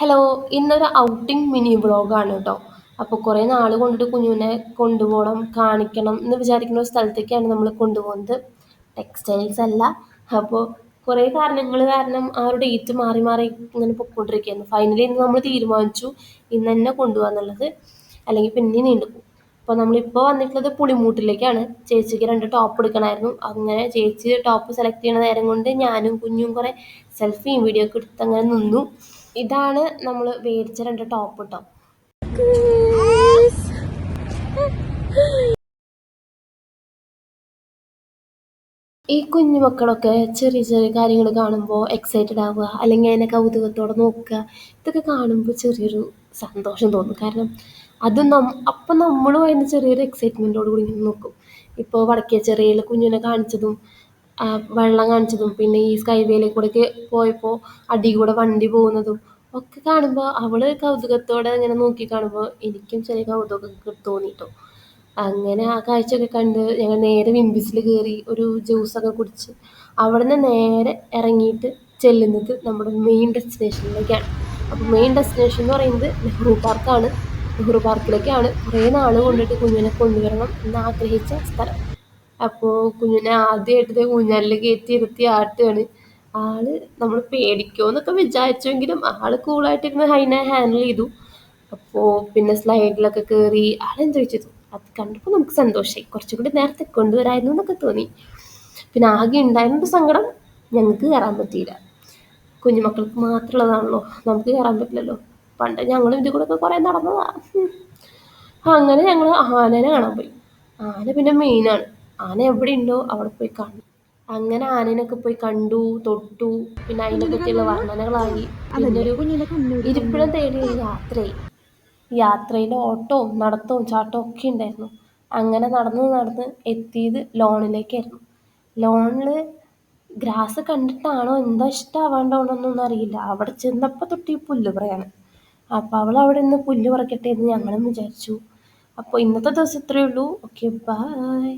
Hello, ഇന്നൊരു outing mini വ്ളോഗാണ് കേട്ടോ. അപ്പോൾ കുറേ നാൾ കൊണ്ടിട്ട് കുഞ്ഞുവിനെ കൊണ്ടുപോകണം, കാണിക്കണം എന്ന് വിചാരിക്കുന്ന ഒരു സ്ഥലത്തേക്കാണ് നമ്മൾ കൊണ്ടുപോകുന്നത്. ടെക്സ്റ്റൈൽസ് അല്ല. അപ്പോൾ കുറേ കാരണങ്ങൾ കാരണം ആ ഒരു ഡേറ്റ് മാറി മാറി ഇങ്ങനെ പൊയ്ക്കൊണ്ടിരിക്കുകയായിരുന്നു. ഫൈനലി ഇന്ന് നമ്മൾ തീരുമാനിച്ചു ഇന്ന് തന്നെ കൊണ്ടുപോകാന്നുള്ളത്, അല്ലെങ്കിൽ പിന്നെ നീണ്ടുപോകും. അപ്പോൾ നമ്മളിപ്പോൾ വന്നിട്ടുള്ളത് പുളിമൂട്ടിലേക്കാണ്. ചേച്ചിക്ക് 2 ടോപ്പ് എടുക്കണമായിരുന്നു. അങ്ങനെ ചേച്ചി ടോപ്പ് സെലക്ട് ചെയ്യണ നേരം കൊണ്ട് ഞാനും കുഞ്ഞും കുറേ സെൽഫിയും വീഡിയോ ഒക്കെ എടുത്ത് അങ്ങനെ നിന്നു. ഇതാണ് നമ്മൾ മേടിച്ച 2 ടോപ്പ് കേട്ടോ. ഈ കുഞ്ഞു മക്കളൊക്കെ ചെറിയ ചെറിയ കാര്യങ്ങൾ കാണുമ്പോൾ എക്സൈറ്റഡ് ആവുക, അല്ലെങ്കിൽ അതിനെ കൗതുകത്തോടെ നോക്കുക, ഇതൊക്കെ കാണുമ്പോൾ ചെറിയൊരു സന്തോഷം തോന്നും. കാരണം അത് അപ്പം നമ്മളും അതിന് ചെറിയൊരു എക്സൈറ്റ്മെൻറ്റോട് കൂടി ഇങ്ങനെ നോക്കും. ഇപ്പോൾ വടക്കേച്ചിറയിൽ കുഞ്ഞിനെ കാണിച്ചതും വെള്ളം കാണിച്ചതും, പിന്നെ ഈ സ്കൈ വേയിലേക്ക് കൂടെയൊക്കെ പോയപ്പോൾ അടി കൂടെ വണ്ടി പോകുന്നതും ഒക്കെ കാണുമ്പോൾ അവൾ കൗതുകത്തോടെ ഇങ്ങനെ നോക്കി കാണുമ്പോൾ എനിക്കും ചെറിയ കൗതുകമൊക്കെ തോന്നിട്ടോ. അങ്ങനെ ആ കാഴ്ചയൊക്കെ കണ്ട് ഞങ്ങൾ നേരെ വിംബിസിൽ കയറി ഒരു ജ്യൂസൊക്കെ കുടിച്ച് അവിടെ നിന്ന് നേരെ ഇറങ്ങിയിട്ട് ചെല്ലുന്നത് നമ്മുടെ മെയിൻ ഡെസ്റ്റിനേഷനിലേക്കാണ്. അപ്പോൾ മെയിൻ ഡെസ്റ്റിനേഷൻ എന്ന് പറയുന്നത് നെഹ്റു പാർക്കാണ്. നെഹ്റു പാർക്കിലേക്കാണ് കുറേ നാൾ കൊണ്ടിട്ട് കുഞ്ഞിനെ കൊണ്ടുവരണം എന്ന് ആഗ്രഹിച്ച സ്ഥലം. അപ്പോൾ കുഞ്ഞിനെ ആദ്യമായിട്ട് ഊഞ്ഞാലിൽ കയറ്റി ഇരുത്തി ആട്ടുകയാണ്. ആള് നമ്മൾ പേടിക്കുമോയെന്നൊക്കെ വിചാരിച്ചെങ്കിലും ആൾ കൂളായിട്ടിരുന്ന് അതിനെ ഹാൻഡിൽ ചെയ്തു. അപ്പോൾ പിന്നെ സ്ലൈഡിലൊക്കെ കയറി ആൾ എൻജോയ് ചെയ്തു. അത് കണ്ടപ്പോൾ നമുക്ക് സന്തോഷമായി. കുറച്ചും കൂടി നേരത്തെ കൊണ്ടുവരായിരുന്നു എന്നൊക്കെ തോന്നി. പിന്നെ ആകെ ഉണ്ടായിരുന്നൊരു സങ്കടം, ഞങ്ങൾക്ക് കയറാൻ പറ്റിയില്ല. കുഞ്ഞുമക്കൾക്ക് മാത്രമുള്ളതാണല്ലോ, നമുക്ക് കയറാൻ പറ്റില്ലല്ലോ. പണ്ട് ഞങ്ങൾ ഇതിൽ കൂടെ ഒക്കെ കുറേ നടന്നതാണ്. അങ്ങനെ ഞങ്ങൾ ആനേനെ കാണാൻ പോയി. ആന പിന്നെ മെയിനാണ്. ആന എവിടെ ഉണ്ടോ അവിടെ പോയി കാണും. അങ്ങനെ ആനേനൊക്കെ പോയി കണ്ടു, തൊട്ടു. പിന്നെ അതിനെ പറ്റിയുള്ള വർണ്ണനകളായി. പിന്നെ ഒരു ഇരിപ്പിടം തേടി ഒരു യാത്രയായി. യാത്രയിൽ ഓട്ടവും നടത്തവും ചാട്ടവും ഒക്കെ ഉണ്ടായിരുന്നു. അങ്ങനെ നടന്ന് നടന്ന് എത്തിയത് ലോണിലേക്കായിരുന്നു. ലോണിൽ ഗ്രാസ് കണ്ടിട്ടാണോ എന്താ ഇഷ്ടമാവാണ്ടോന്നൊന്നും അറിയില്ല. അവിടെ ചെന്നപ്പോൾ തൊട്ട് ഈ പുല്ല് പറയാണ്. അപ്പോൾ അവൾ അവിടെ നിന്ന് പുല്ല് പറിക്കട്ടെ എന്ന് ഞങ്ങളും വിചാരിച്ചു. അപ്പോൾ ഇന്നത്തെ ദിവസം ഇത്രയേ ഉള്ളൂ. Okay, by.